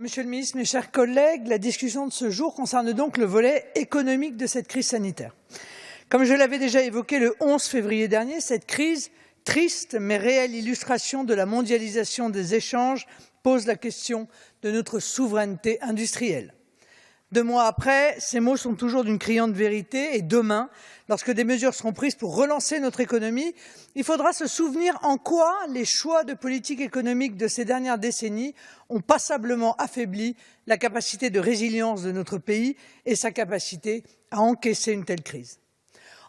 Monsieur le ministre, mes chers collègues, la discussion de ce jour concerne donc le volet économique de cette crise sanitaire. Comme je l'avais déjà évoqué le 11 février dernier, cette crise, triste mais réelle illustration de la mondialisation des échanges, pose la question de notre souveraineté industrielle. 2 mois après, ces mots sont toujours d'une criante vérité et demain, lorsque des mesures seront prises pour relancer notre économie, il faudra se souvenir en quoi les choix de politique économique de ces dernières décennies ont passablement affaibli la capacité de résilience de notre pays et sa capacité à encaisser une telle crise.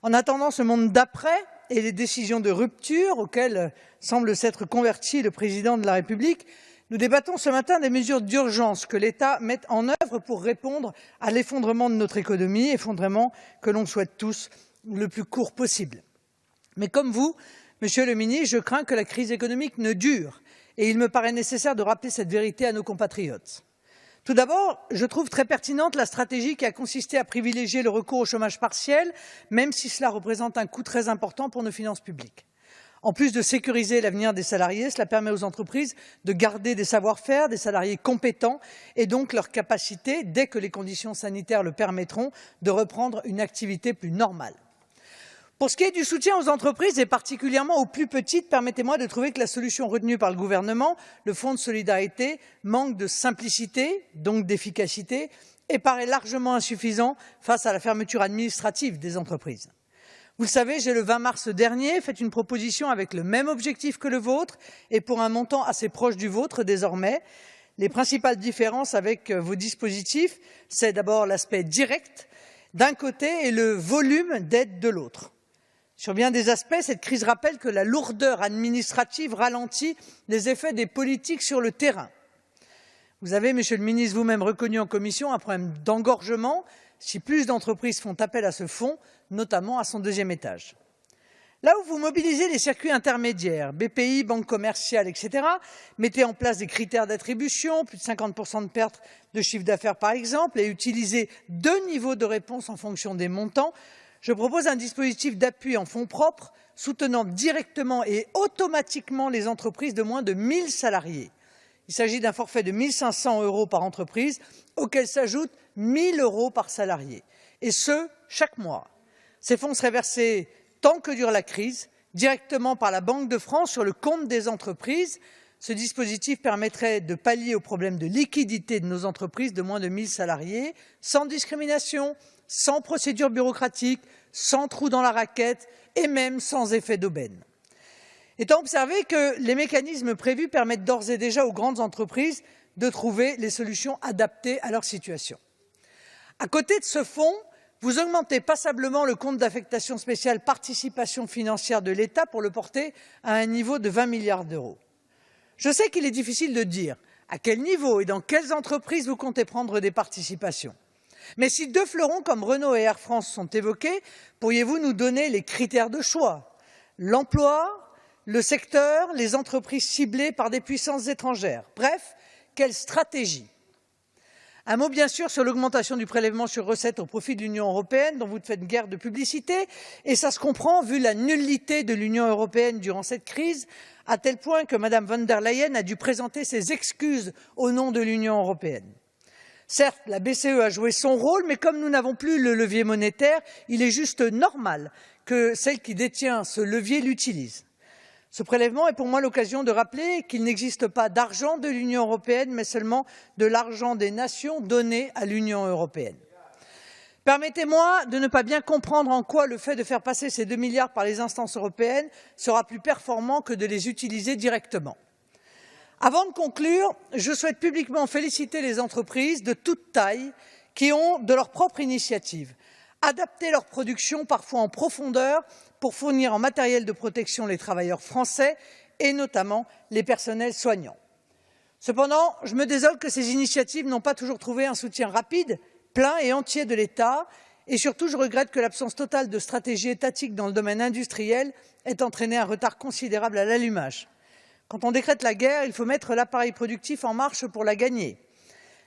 En attendant ce monde d'après et les décisions de rupture auxquelles semble s'être converti le président de la République, nous débattons ce matin des mesures d'urgence que l'État met en œuvre pour répondre à l'effondrement de notre économie, effondrement que l'on souhaite tous le plus court possible. Mais comme vous, Monsieur le ministre, je crains que la crise économique ne dure et il me paraît nécessaire de rappeler cette vérité à nos compatriotes. Tout d'abord, je trouve très pertinente la stratégie qui a consisté à privilégier le recours au chômage partiel, même si cela représente un coût très important pour nos finances publiques. En plus de sécuriser l'avenir des salariés, cela permet aux entreprises de garder des savoir-faire, des salariés compétents et donc leur capacité, dès que les conditions sanitaires le permettront, de reprendre une activité plus normale. Pour ce qui est du soutien aux entreprises et particulièrement aux plus petites, permettez-moi de trouver que la solution retenue par le gouvernement, le Fonds de solidarité, manque de simplicité, donc d'efficacité, et paraît largement insuffisant face à la fermeture administrative des entreprises. Vous le savez, j'ai le 20 mars dernier fait une proposition avec le même objectif que le vôtre et pour un montant assez proche du vôtre désormais. Les principales différences avec vos dispositifs, c'est d'abord l'aspect direct d'un côté et le volume d'aide de l'autre. Sur bien des aspects, cette crise rappelle que la lourdeur administrative ralentit les effets des politiques sur le terrain. Vous avez, Monsieur le ministre, vous-même reconnu en commission un problème d'engorgement si plus d'entreprises font appel à ce fonds, notamment à son 2e étage. Là où vous mobilisez les circuits intermédiaires, BPI, banque commerciale, etc., mettez en place des critères d'attribution, plus de 50% de perte de chiffre d'affaires par exemple, et utilisez 2 niveaux de réponse en fonction des montants, je propose un dispositif d'appui en fonds propres soutenant directement et automatiquement les entreprises de moins de 1 000 salariés. Il s'agit d'un forfait de 1 500 € par entreprise, auquel s'ajoutent 1 000 € par salarié, et ce, chaque mois. Ces fonds seraient versés tant que dure la crise, directement par la Banque de France sur le compte des entreprises. Ce dispositif permettrait de pallier aux problèmes de liquidité de nos entreprises de moins de 1 000 salariés, sans discrimination, sans procédure bureaucratique, sans trou dans la raquette et même sans effet d'aubaine. Étant observé que les mécanismes prévus permettent d'ores et déjà aux grandes entreprises de trouver les solutions adaptées à leur situation. À côté de ce fonds, vous augmentez passablement le compte d'affectation spéciale participation financière de l'État pour le porter à un niveau de 20 milliards d'euros. Je sais qu'il est difficile de dire à quel niveau et dans quelles entreprises vous comptez prendre des participations. Mais si 2 fleurons comme Renault et Air France sont évoqués, pourriez-vous nous donner les critères de choix? L'emploi, le secteur, les entreprises ciblées par des puissances étrangères. Bref, quelle stratégie? Un mot bien sûr sur l'augmentation du prélèvement sur recettes au profit de l'Union européenne, dont vous faites guerre de publicité, et ça se comprend vu la nullité de l'Union européenne durant cette crise, à tel point que Mme von der Leyen a dû présenter ses excuses au nom de l'Union européenne. Certes, la BCE a joué son rôle, mais comme nous n'avons plus le levier monétaire, il est juste normal que celle qui détient ce levier l'utilise. Ce prélèvement est pour moi l'occasion de rappeler qu'il n'existe pas d'argent de l'Union européenne, mais seulement de l'argent des nations donné à l'Union européenne. Permettez-moi de ne pas bien comprendre en quoi le fait de faire passer ces 2 milliards par les instances européennes sera plus performant que de les utiliser directement. Avant de conclure, je souhaite publiquement féliciter les entreprises de toute taille qui ont, de leur propre initiative, adapté leur production parfois en profondeur pour fournir en matériel de protection les travailleurs français et notamment les personnels soignants. Cependant, je me désole que ces initiatives n'ont pas toujours trouvé un soutien rapide, plein et entier de l'État et surtout je regrette que l'absence totale de stratégie étatique dans le domaine industriel ait entraîné un retard considérable à l'allumage. Quand on décrète la guerre, il faut mettre l'appareil productif en marche pour la gagner.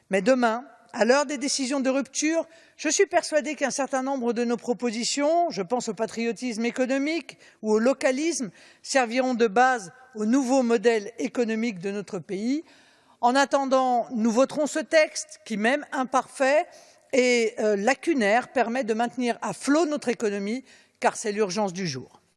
Mais demain, à l'heure des décisions de rupture, je suis persuadé qu'un certain nombre de nos propositions, je pense au patriotisme économique ou au localisme, serviront de base au nouveau modèle économique de notre pays. En attendant, nous voterons ce texte qui, même imparfait et lacunaire, permet de maintenir à flot notre économie, car c'est l'urgence du jour.